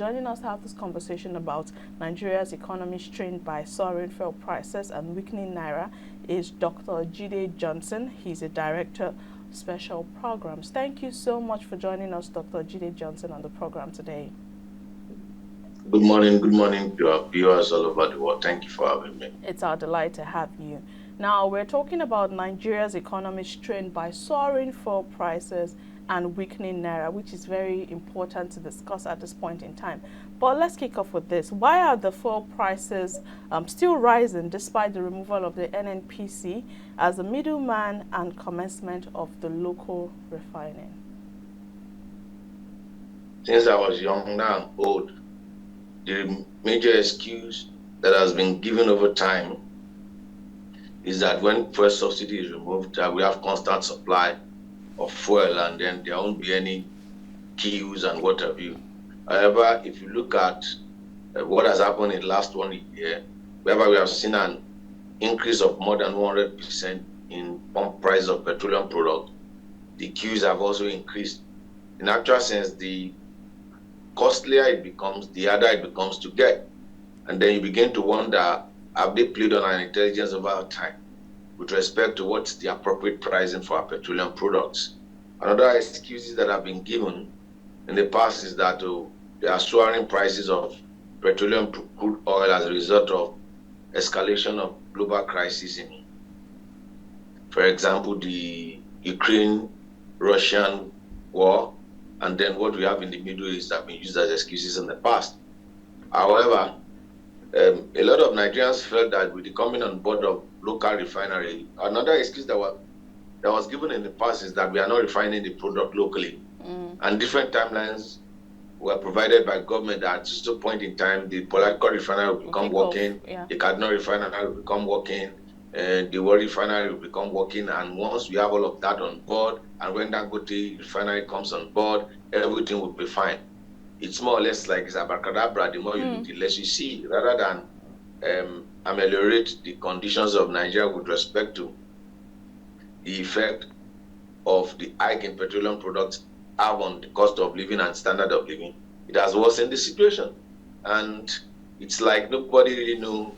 Joining us to have this conversation about Nigeria's economy strained by soaring fuel prices and weakening Naira is Dr. Jide Johnson. He's a director of special programs. Thank you so much for joining us, Dr. Jide Johnson, on the program today. Good morning to our viewers all over the world. Thank you for having me. It's our delight to have you. Now, we're talking about Nigeria's economy strained by soaring fuel prices and weakening Naira, which is very important to discuss at this point in time. But let's kick off with this. Why are the fuel prices still rising despite the removal of the NNPC as a middleman and commencement of the local refining? Since I was young, now I'm old, the major excuse that has been given over time is that when fuel subsidy is removed, we have constant supply of fuel, and then there won't be any queues and what have you. However, if you look at what has happened in the last 1 year, whereby we have seen an increase of more than 100% in pump price of petroleum products, the queues have also increased. In actual sense, the costlier it becomes, the harder it becomes to get. And then you begin to wonder, have they played on our intelligence over time with respect to what's the appropriate pricing for our petroleum products? Another excuses that have been given in the past is that there are soaring prices of petroleum crude oil as a result of escalation of global crisis in, for example, the Ukraine-Russian war, and then what we have in the Middle East have been used as excuses in the past. However, a lot of Nigerians felt that with the coming on board of local refinery, another excuse that was given in the past is that we are not refining the product locally. And different timelines were provided by government that at some point in time, the Polaco refinery will become working, the Kaduna refinery will become working, the Warri refinery will become working. And once we have all of that on board, and when Dangote refinery comes on board, everything will be fine. It's more or less like it's abracadabra. The more you look, the less you see, rather than ameliorate the conditions of Nigeria with respect to the effect of the hike in petroleum products have on the cost of living and standard of living. It has worsened the situation. And it's like nobody really knows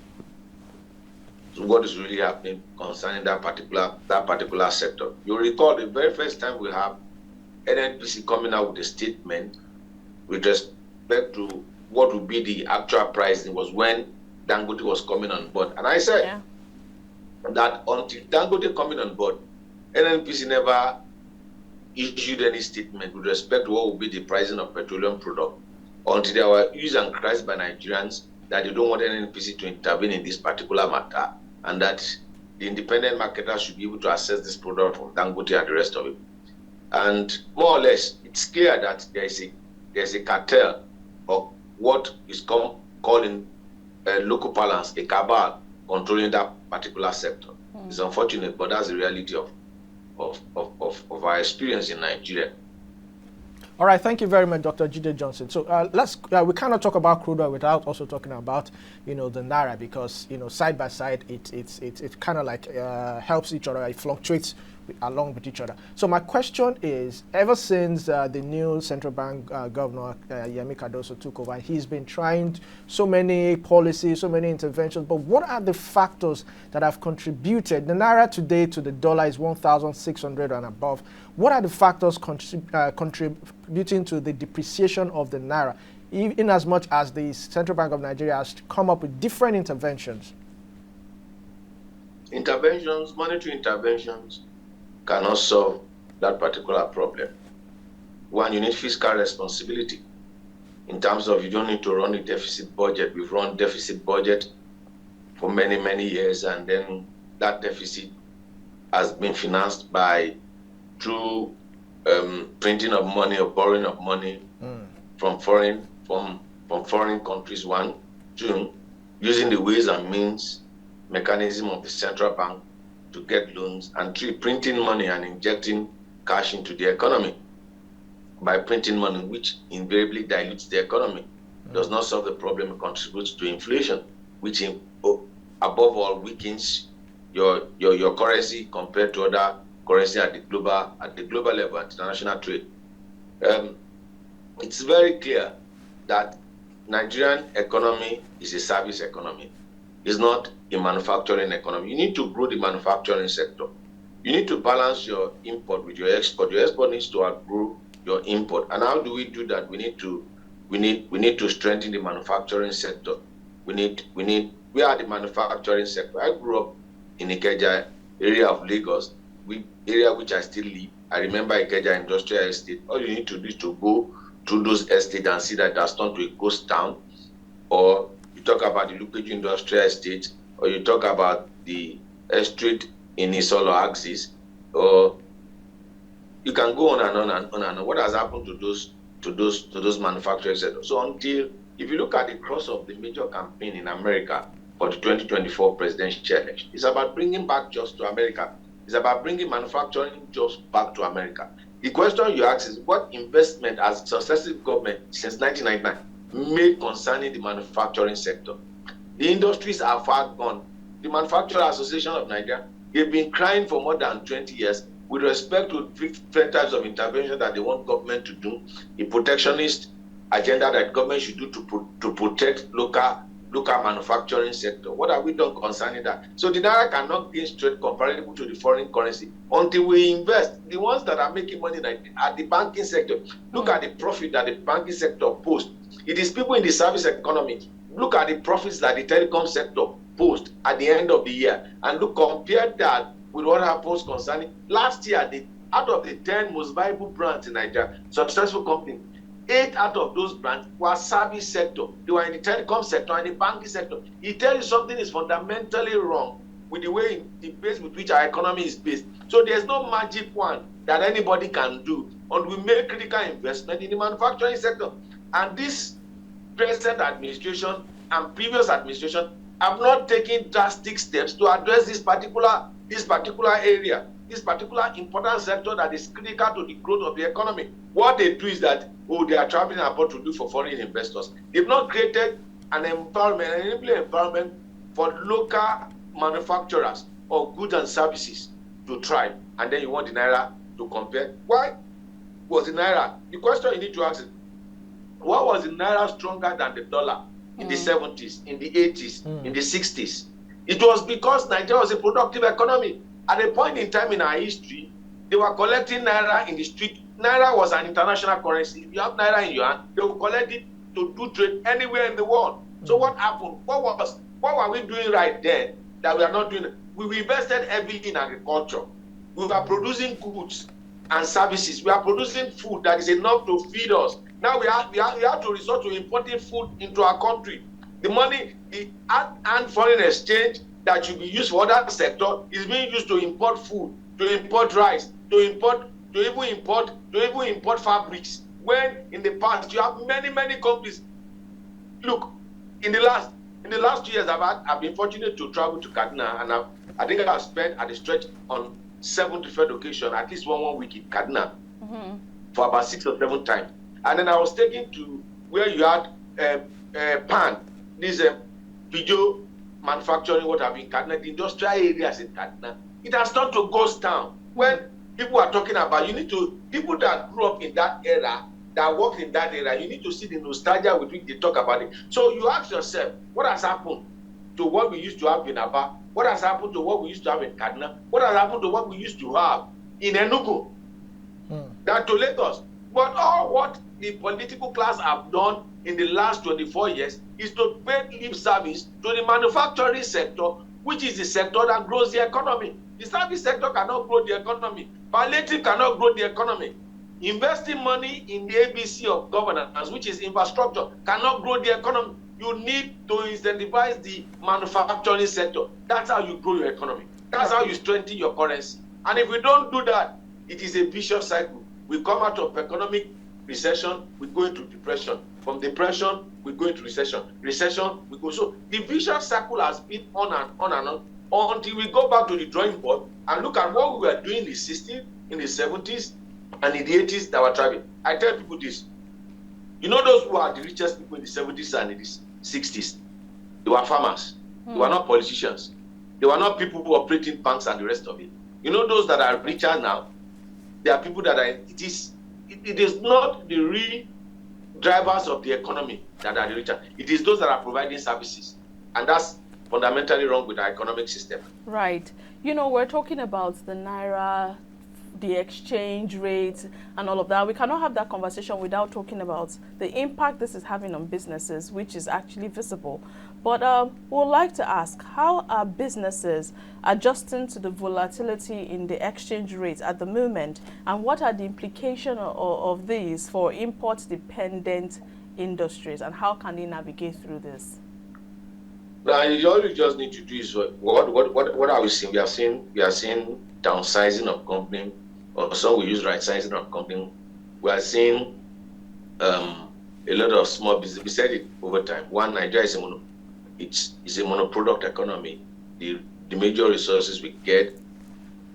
what is really happening concerning that particular sector. You recall the very first time we have NNPC coming out with a statement with respect to what would be the actual pricing was when Dangote was coming on board. And I said that until Dangote coming on board, NNPC never issued any statement with respect to what would be the pricing of petroleum product until there were hues and cries by Nigerians that they don't want NNPC to intervene in this particular matter, and that the independent marketers should be able to access this product from Dangote and the rest of it. And more or less, it's clear that there's a cartel of what is called in local parlance a cabal controlling that particular sector. It's unfortunate, but that's the reality of our experience in Nigeria. All right, thank you very much, Dr. Jide Johnson. So we cannot talk about crude oil without also talking about, the Naira, because, side by side, it kind of like helps each other. It fluctuates along with each other. So my question is, ever since the new central bank governor, Yemi Cardoso, took over, he's been trying so many policies, so many interventions, but what are the factors that have contributed? The Naira today to the dollar is 1,600 and above. What are the factors contributing to the depreciation of the Naira, in as much as the Central Bank of Nigeria has come up with different interventions? Monetary interventions cannot solve that particular problem. One, you need fiscal responsibility in terms of you don't need to run a deficit budget. We've run deficit budget for many, many years, and then that deficit has been financed through printing of money or borrowing of money from foreign countries. One, two, using the ways and means mechanism of the central bank to get loans, and three, printing money and injecting cash into the economy by printing money, which invariably dilutes the economy, does not solve the problem, it contributes to inflation, which above all weakens your currency compared to other currency at the global level, international trade. It's very clear that Nigerian economy is a service economy. It's not a manufacturing economy. You need to grow the manufacturing sector. You need to balance your import with your export. Your export needs to outgrow your import. And how do we do that? We need to strengthen the manufacturing sector. We are the manufacturing sector. I grew up in Ikeja area of Lagos, area which I still live. I remember Ikeja Industrial Estate. All you need to do is to go through those estates and see that that's turned to a ghost town. Or you talk about the Lukeju Industrial Estate, or you talk about the estate in Isolo Axis, or you can go on and on and on and on. What has happened to those manufacturing sectors? So if you look at the cross of the major campaign in America for the 2024 presidential election, it's about bringing back jobs to America. It's about bringing manufacturing jobs back to America. The question you ask is, what investment has successive government since 1999 made concerning the manufacturing sector? The industries are far gone. The Manufacturing Association of Nigeria, they've been crying for more than 20 years with respect to different types of intervention that they want government to do, a protectionist agenda that government should do to protect local manufacturing sector. What have we done concerning that? So the Naira cannot gain strength comparable to the foreign currency until we invest. The ones that are making money at the banking sector, look at the profit that the banking sector posts. It is people in the service economy. Look at the profits that the telecom sector posts at the end of the year, and compare that with what happens concerning last year. Out of the 10 most viable brands in Nigeria, successful companies, 8 out of those brands were service sector. They were in the telecom sector and the banking sector. It tells you something is fundamentally wrong with the base with which our economy is based. So there's no magic one that anybody can do, and we make critical investment in the manufacturing sector. And this present administration and previous administration have not taken drastic steps to address this particular area, this particular important sector that is critical to the growth of the economy. What they do is that, they are traveling abroad to do for foreign investors. They've not created an enabling environment for local manufacturers of goods and services to thrive. And then you want the Naira to compare. Why was the Naira? The question you need to ask is, why was the Naira stronger than the dollar in the 70s, in the 80s, in the 60s? It was because Nigeria was a productive economy. At a point in time in our history, they were collecting Naira in the street. Naira was an international currency. If you have Naira in your hand, they will collect it to do trade anywhere in the world. So what happened? What were we doing right then that we are not doing? We invested heavily in agriculture. We were producing goods and services. We are producing food that is enough to feed us. Now we have to resort to importing food into our country. The money, the and foreign exchange that should be used for other sector is being used to import food, to import rice, to even import fabrics. When in the past you have many companies. Look, in the last 2 years, I've been fortunate to travel to Kaduna, and I think I've spent at the stretch on 7 different occasions, at least one week in Kaduna, for about 6 or 7 times. And then I was taken to where you had pan, this video manufacturing, what have you in Kaduna, the industrial areas in Kaduna. It has turned to ghost town. When people are talking about, people that grew up in that era, that worked in that era, you need to see the nostalgia with which they talk about it. So you ask yourself, what has happened to what we used to have in Aba? What has happened to what we used to have in Kaduna? What has happened to what we used to have in Enugu? That to Lagos. But all what the political class have done in the last 24 years is to pay lip service to the manufacturing sector, which is the sector that grows the economy. The service sector cannot grow the economy. Palliative cannot grow the economy. Investing money in the ABC of governance, which is infrastructure, cannot grow the economy. You need to incentivize the manufacturing sector. That's how you grow your economy. That's how you strengthen your currency. And if we don't do that, it is a vicious cycle. We come out of economic recession, we go into depression. From depression, we go into recession. Recession, we go. So the vicious cycle has been on and on until we go back to the drawing board and look at what we were doing in the 60s, in the 70s, and in the 80s that were thriving. I tell people this. You know those who are the richest people in the 70s and in the 60s? They were farmers. They were not politicians. They were not people who operate in banks and the rest of it. You know those that are richer now? They are people that are, it is not the real drivers of the economy that are the richer. It is those that are providing services. And that's fundamentally wrong with our economic system. Right. You know, we're talking about the Naira, the exchange rate, and all of that. We cannot have that conversation without talking about the impact this is having on businesses, which is actually visible. But we'd like to ask, how are businesses adjusting to the volatility in the exchange rate at the moment, and what are the implications of these for import-dependent industries, and how can they navigate through this? Now, all you just need to do is what are we seeing? We are seeing downsizing of company, or some we use right sizing of company. We are seeing a lot of small business. We said it over time. One, Nigeria is a monoproduct economy. The major resources we get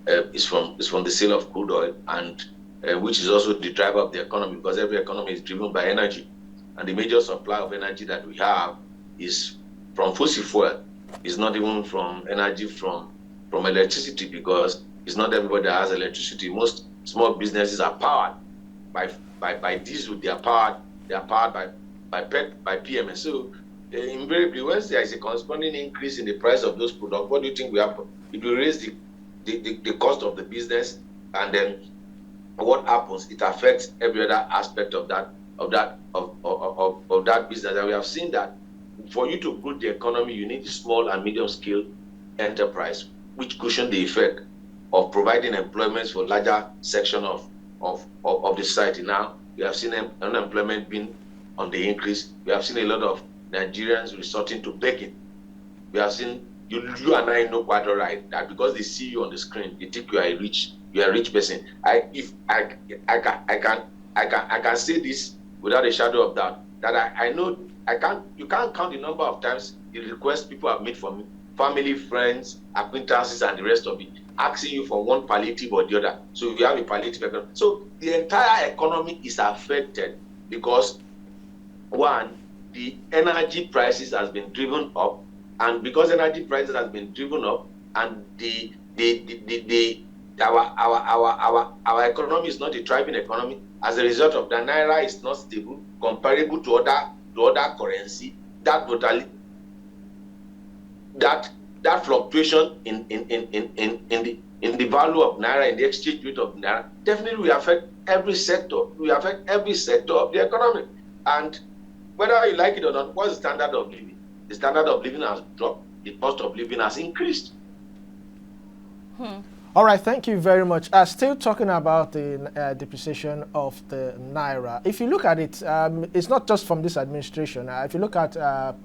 is from the sale of crude oil, and which is also the driver of the economy, because every economy is driven by energy, and the major supply of energy that we have is from fossil fuel. It's not even from energy from electricity, because it's not everybody that has electricity. Most small businesses are powered by diesel. They are powered by PMS. So invariably, once there is a corresponding increase in the price of those products, what do you think will happen? It will raise the cost of the business, and then what happens? It affects every other aspect of that business. And we have seen that for you to grow the economy, you need small and medium scale enterprise, which cushion the effect of providing employment for larger section of the society. Now we have seen unemployment being on the increase. We have seen a lot of Nigerians resorting to begging. We have seen you and I know quite all right that because they see you on the screen, they think you are a rich person. I can say this without a shadow of doubt, that I know you can't count the number of times the requests people have made from me, family, friends, acquaintances, and the rest of it, asking you for one palliative or the other. So you have a palliative economy. So the entire economy is affected because, one, the energy prices has been driven up, and because energy prices has been driven up, and our economy is not a thriving economy. As a result of that, Naira is not stable, comparable to other currency. That fluctuation in the value of Naira, in the exchange rate of Naira, definitely will affect every sector. Will affect every sector of the economy. And whether you like it or not, what's the standard of living? The standard of living has dropped. The cost of living has increased. All right, thank you very much. Still talking about the depreciation of the Naira. If you look at it, it's not just from this administration. If you look at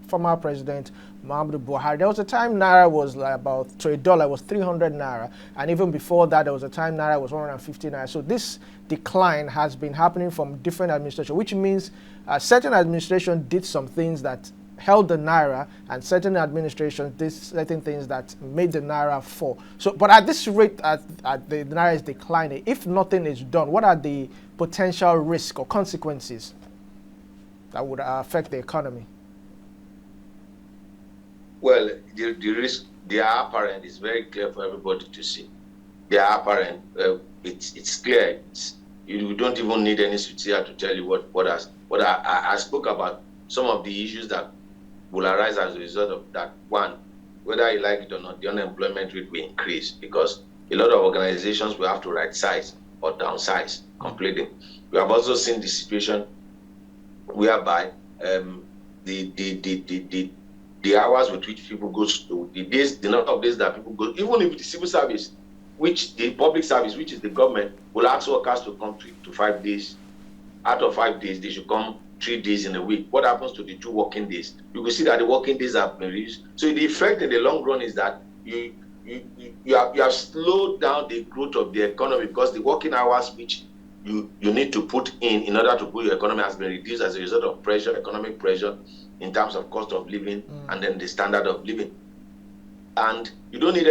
former President Muhammadu Buhari, there was a time Naira was like about, to a dollar, was 300 Naira. And even before that, there was a time Naira was 150 Naira. So this decline has been happening from different administrations, which means certain administration did some things that held the Naira, and certain administrations did certain things that made the Naira fall. So, but at this rate, the Naira is declining. If nothing is done, what are the potential risks or consequences that would affect the economy? Well, the risk, they are apparent. It's very clear for everybody to see. They are apparent. It's clear. You don't even need any soothsayer to tell you what I spoke about. Some of the issues that will arise as a result of that. One, whether you like it or not, the unemployment rate will increase because a lot of organizations will have to right size or downsize completely. We have also seen the situation whereby the hours with which people go to the number of days that people go, even if the civil service, which the public service, which is the government, will ask workers to come to 5 days. Out of 5 days, they should come 3 days in a week. What happens to the 2 working days? You will see that the working days have been reduced. So the effect in the long run is that you have slowed down the growth of the economy because the working hours which you need to put in order to grow your economy has been reduced as a result of pressure, economic pressure in terms of cost of living and then the standard of living. And you don't need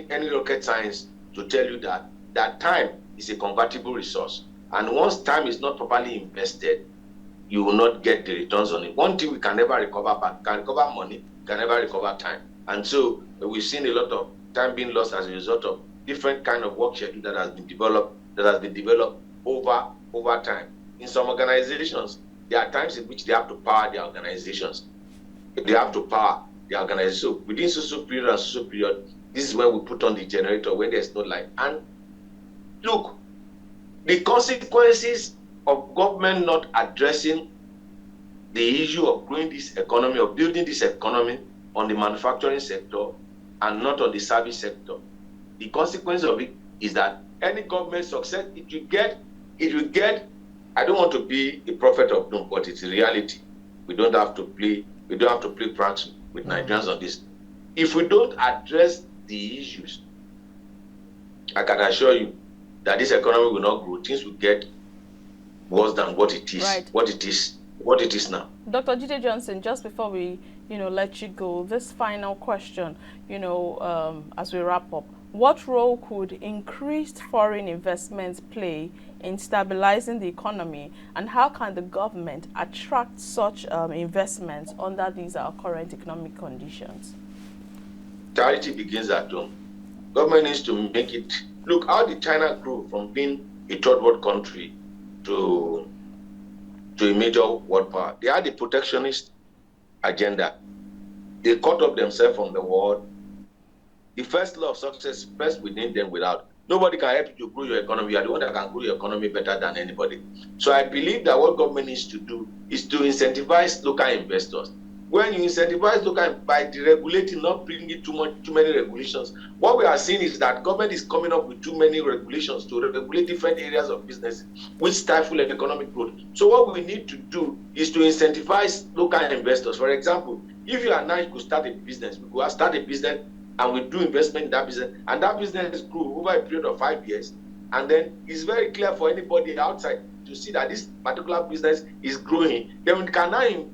any rocket science to tell you that time is a convertible resource. And once time is not properly invested, you will not get the returns on it. One thing we can never recover back, can recover money, can never recover time. And so we've seen a lot of time being lost as a result of different kind of work schedule that has been developed over time. in some organizations, there are times in which they have to power their organizations. They have to power the organization. So within social period and social period, this is when we put on the generator when there's no light. And look, the consequences of government not addressing the issue of growing this economy, of building this economy on the manufacturing sector and not on the service sector, the consequence of it is that any government success, it will get, I don't want to be a prophet of doom, but it's a reality. We don't have to play pranks with Nigerians on this. If we don't address the issues, I can assure you that this economy will not grow. Things will get worse than what it is. Right. What it is now. Dr. Jide Johnson, just before we, let you go, this final question, as we wrap up, what role could increased foreign investments play in stabilizing the economy, and how can the government attract such investments under these current economic conditions? Charity begins at home. Government needs to make it. Look how did China grew from being a third world country to a major world power. They had a protectionist agenda. They cut off themselves from the world. The first law of success, first within, then without. Nobody can help you to grow your economy. You are the one that can grow your economy better than anybody. So I believe that what government needs to do is to incentivize local investors. When you incentivize local by deregulating, not bringing too many regulations, what we are seeing is that government is coming up with too many regulations to regulate different areas of business, which stifle economic growth. So what we need to do is to incentivize local investors. For example, if you are now, you could start a business. We could start a business and we do investment in that business, and that business grew over a period of 5 years. And then it's very clear for anybody outside to see that this particular business is growing. Then we can now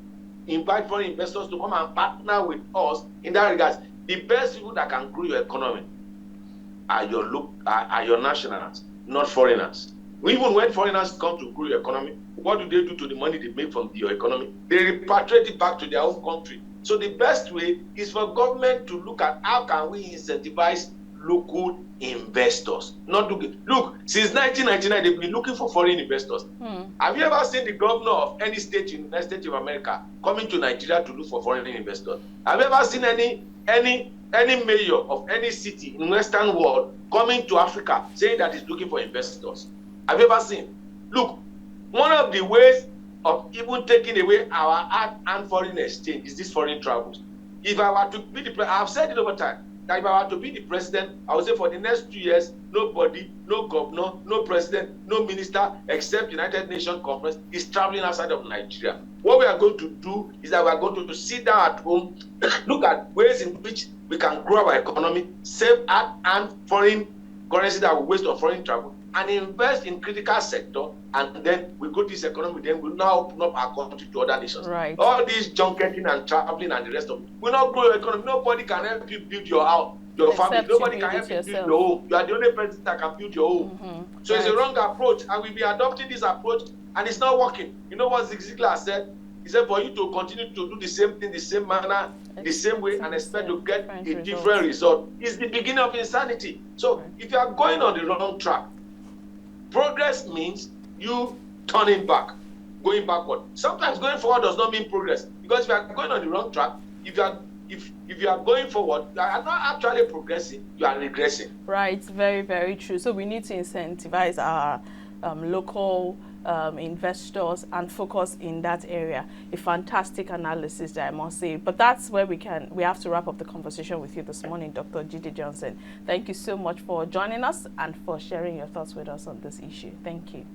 invite foreign investors to come and partner with us in that regard. The best people that can grow your economy are your nationals, not foreigners. Even when foreigners come to grow your economy, what do they do to the money they make from your economy? They repatriate it back to their own country. So the best way is for government to look at how can we incentivize local investors. Look, since 1999, they've been looking for foreign investors. Have you ever seen the governor of any state in the United States of America coming to Nigeria to look for foreign investors? Have you ever seen any mayor of any city in the Western world coming to Africa saying that he's looking for investors? Have you ever seen? Look, one of the ways of even taking away our hard-earned foreign exchange is these foreign travels. If I were to be the president, I've said it over time, that if I were to be the president, I would say for the next 2 years, nobody, no governor, no president, no minister, except United Nations Conference, is traveling outside of Nigeria. What we are going to do is that we are going to sit down at home, look at ways in which we can grow our economy, save hard-earned foreign currency that we waste on foreign travel, and invest in critical sector, and then we grow this economy, then we'll now open up our country to other nations. Right. All these junketing and traveling and the rest of it will not grow your economy. Nobody can help you build your house, your family. Nobody can help you build your home. You are the only person that can build your home. So it's a wrong approach, and we'll be adopting this approach, and it's not working. You know what Zig Ziglar said? He said for you to continue to do the same thing, the same manner, the same way, and expect to get a different result is the beginning of insanity. So if you are going on the wrong track, progress means you turning back, going backward. Sometimes going forward does not mean progress, because if you are going on the wrong track, if you are going forward, you are not actually progressing, you are regressing. Right, very, very true. So we need to incentivize our local investors and focus in that area. A fantastic analysis, I must say. But that's where we have to wrap up the conversation with you this morning, Dr. Jide Johnson. Thank you so much for joining us and for sharing your thoughts with us on this issue. Thank you.